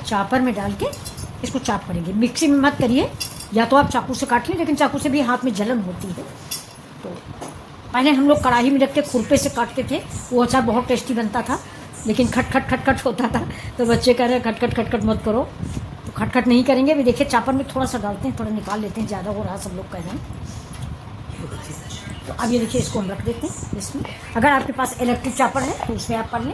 Chopper में डाल के इसको चाप करेंगे। मिक्सी में मत करिए, या तो आप चाकू से काट लें, लेकिन चाकू से भी हाथ में जलन होती है। तो पहले हम लोग कढ़ाई में रख के खुरपे से काटते थे, वो अचार बहुत टेस्टी बनता था, लेकिन खट खट खट खट होता था। तो बच्चे कह रहे हैं खट खट खट खट मत करो, तो खट खट नहीं करेंगे। भी देखिए चापर में थोड़ा सा डालते हैं, थोड़ा निकाल लेते हैं, ज़्यादा हो रहा सब लोग कह रहे हैं। तो अब ये देखिए इसको हम रख देते हैं इसमें। अगर आपके पास इलेक्ट्रिक चापर है तो उसमें आप कर लें।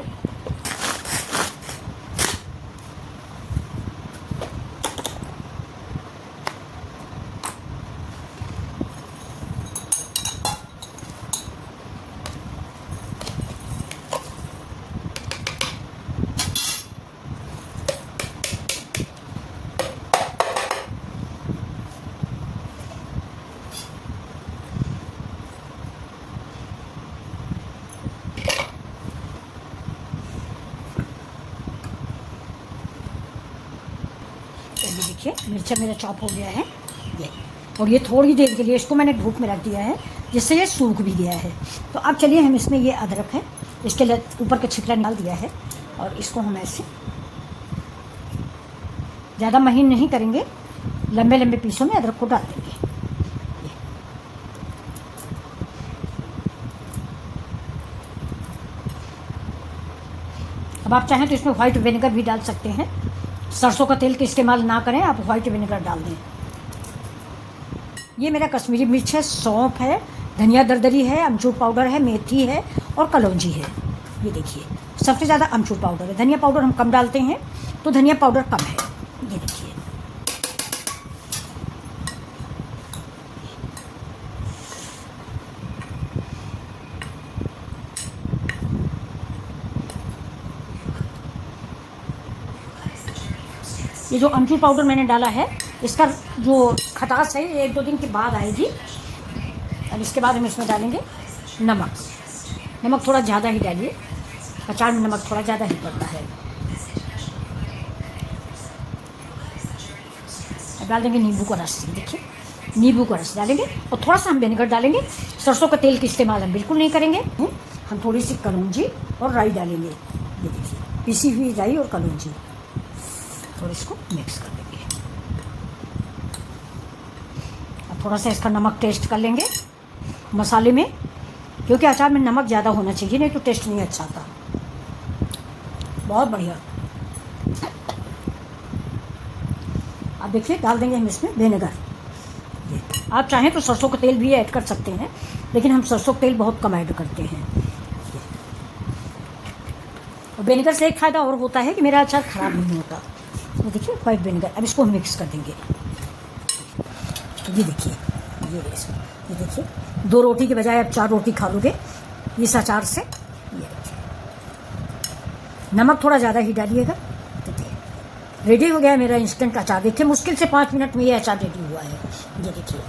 ये देखिए मिर्चा मेरा चॉप हो गया है ये, और ये थोड़ी देर के लिए इसको मैंने धूप में रख दिया है, जिससे ये सूख भी गया है। तो अब चलिए हम इसमें ये अदरक है, इसके ऊपर का छिकला निकाल दिया है, और इसको हम ऐसे ज़्यादा महीन नहीं करेंगे, लंबे लंबे पीसों में अदरक को डाल देंगे। अब आप चाहें तो इसमें व्हाइट विनेगर भी डाल सकते हैं। सरसों का तेल का इस्तेमाल ना करें, आप व्हाइट विनेगर डाल दें। ये मेरा कश्मीरी मिर्च है, सौंफ है, धनिया दरदरी है, अमचूर पाउडर है, मेथी है और कलौंजी है। ये देखिए सबसे ज़्यादा अमचूर पाउडर है, धनिया पाउडर हम कम डालते हैं तो धनिया पाउडर कम है। ये देखिए ये जो अमचूर पाउडर मैंने डाला है, इसका जो खटास है ये 1-2 दिन के बाद आएगी। अब इसके बाद हम इसमें डालेंगे नमक। नमक थोड़ा ज़्यादा ही डालिए, अचार में नमक थोड़ा ज़्यादा ही पड़ता है। अब डाल देंगे नींबू का रस। देखिए नींबू का रस डालेंगे, और थोड़ा सा हम विनेगर डालेंगे। सरसों का तेल का इस्तेमाल हम बिल्कुल नहीं करेंगे। हम थोड़ी सी कलौंजी और राई डालेंगे। ये देखिए पिसी हुई राई और कलौंजी, और इसको मिक्स कर देंगे। अब थोड़ा सा इसका नमक टेस्ट कर लेंगे मसाले में, क्योंकि अचार में नमक ज़्यादा होना चाहिए, नहीं तो टेस्ट नहीं अच्छा आता। बहुत बढ़िया। अब देखिए डाल देंगे हम इसमें विनेगर। आप चाहें तो सरसों का तेल भी ऐड कर सकते हैं, लेकिन हम सरसों का तेल बहुत कम ऐड करते हैं। और विनेगर से एक फ़ायदा और होता है कि मेरा अचार ख़राब नहीं होता। ये देखिए वाइट विनेगर। अब इसको मिक्स कर देंगे। ये देखिए ये देखिए 2 रोटी के बजाय आप 4 रोटी खा लोगे इस अचार से। ये देखिए नमक थोड़ा ज़्यादा ही डालिएगा। देखिए रेडी हो गया है मेरा इंस्टेंट अचार। देखिए मुश्किल से 5 मिनट में ये अचार रेडी हुआ है। ये देखिए